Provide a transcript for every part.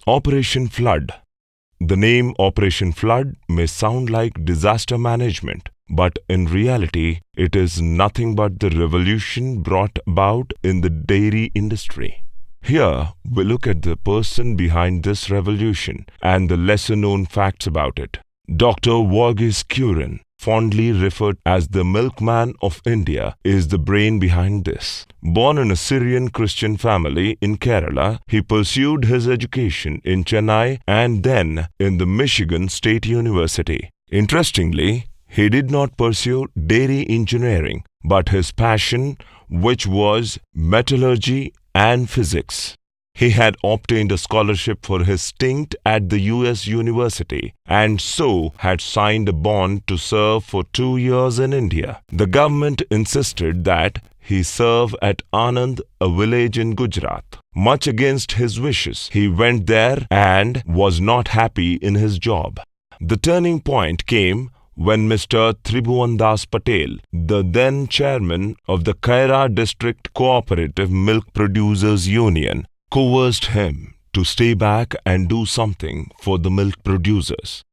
Operation Flood. The name Operation Flood may sound like disaster management, but in reality, it is nothing but the revolution brought about in the dairy industry. Here, we look at the person behind this revolution and the lesser-known facts about it. Dr. Verghese Kurien, fondly referred as the milkman of India, is the brain behind this. Born in a Syrian Christian family in Kerala, he pursued his education in Chennai and then in the Michigan State University. Interestingly, he did not pursue dairy engineering, but his passion, which was metallurgy and physics. He had obtained a scholarship for his stint at the US University and so had signed a bond to serve for 2 years in India. The government insisted that he serve at Anand, a village in Gujarat. Much against his wishes, he went there and was not happy in his job. The turning point came when Mr. Tribhuvan Das Patel, the then chairman of the Kaira District Cooperative Milk Producers Union, coerced him to stay back and do something for the milk producers.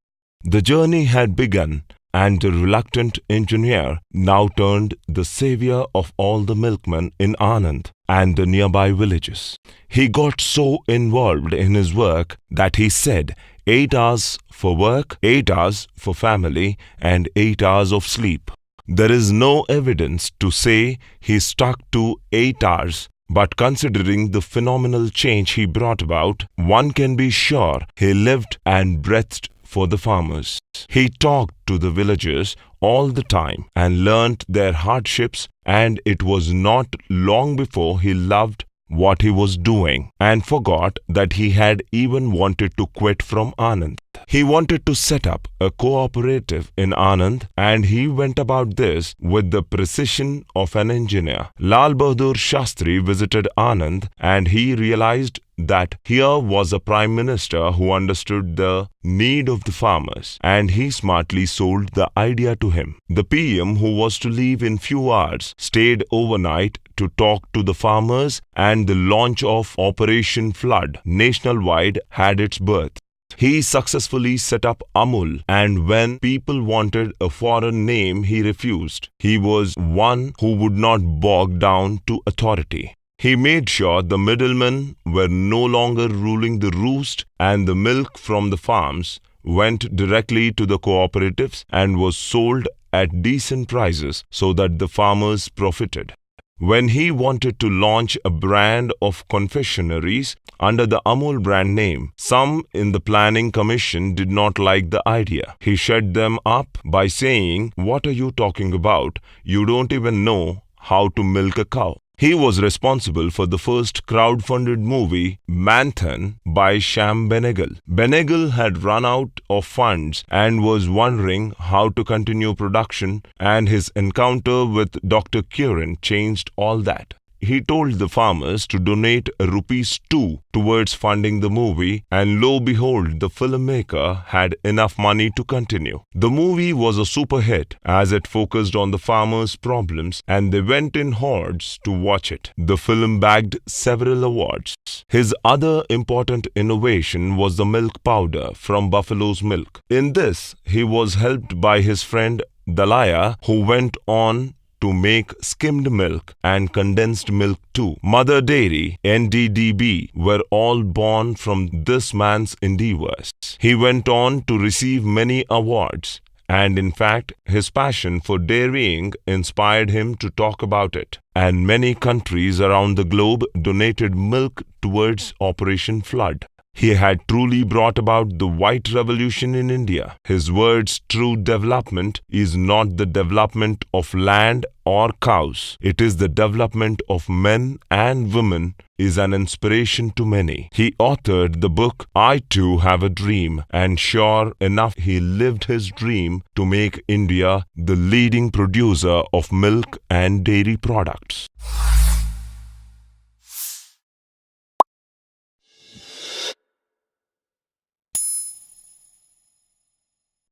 The journey had begun, and the reluctant engineer now turned the savior of all the milkmen in Anand and the nearby villages. He got so involved in his work that he said 8 hours for work, 8 hours for family, and 8 hours of sleep. There is no evidence to say he stuck to 8 hours, but considering the phenomenal change he brought about, one can be sure he lived and breathed for the farmers. He talked to the villagers all the time and learnt their hardships, and it was not long before he loved what he was doing and forgot that he had even wanted to quit from Anand. He wanted to set up a cooperative in Anand, and he went about this with the precision of an engineer. Lal Bahadur Shastri visited Anand and he realized that here was a prime minister who understood the need of the farmers, and he smartly sold the idea to him. The PM, who was to leave in few hours, stayed overnight to talk to the farmers, and the launch of Operation Flood nationwide had its birth. He successfully set up Amul, and when people wanted a foreign name, he refused. He was one who would not bog down to authority. He made sure the middlemen were no longer ruling the roost, and the milk from the farms went directly to the cooperatives and was sold at decent prices so that the farmers profited. When he wanted to launch a brand of confectioneries under the Amul brand name, some in the planning commission did not like the idea. He shut them up by saying, "What are you talking about? You don't even know how to milk a cow." He was responsible for the first crowd-funded movie, Manthan, by Shyam Benegal. Benegal had run out of funds and was wondering how to continue production, and his encounter with Dr. Kurien changed all that. He told the farmers to donate ₹2 towards funding the movie, and lo behold, the filmmaker had enough money to continue. The movie was a super hit as it focused on the farmers' problems, and they went in hordes to watch it. The film bagged several awards. His other important innovation was the milk powder from buffalo's milk. In this, he was helped by his friend Dalaya, who went on to make skimmed milk and condensed milk too. Mother Dairy, NDDB, were all born from this man's endeavors. He went on to receive many awards, and in fact, his passion for dairying inspired him to talk about it. And many countries around the globe donated milk towards Operation Flood. He had truly brought about the white revolution in India. His words, "True development is not the development of land or cows. It is the development of men and women," is an inspiration to many. He authored the book, "I Too Have a Dream," and sure enough, he lived his dream to make India the leading producer of milk and dairy products.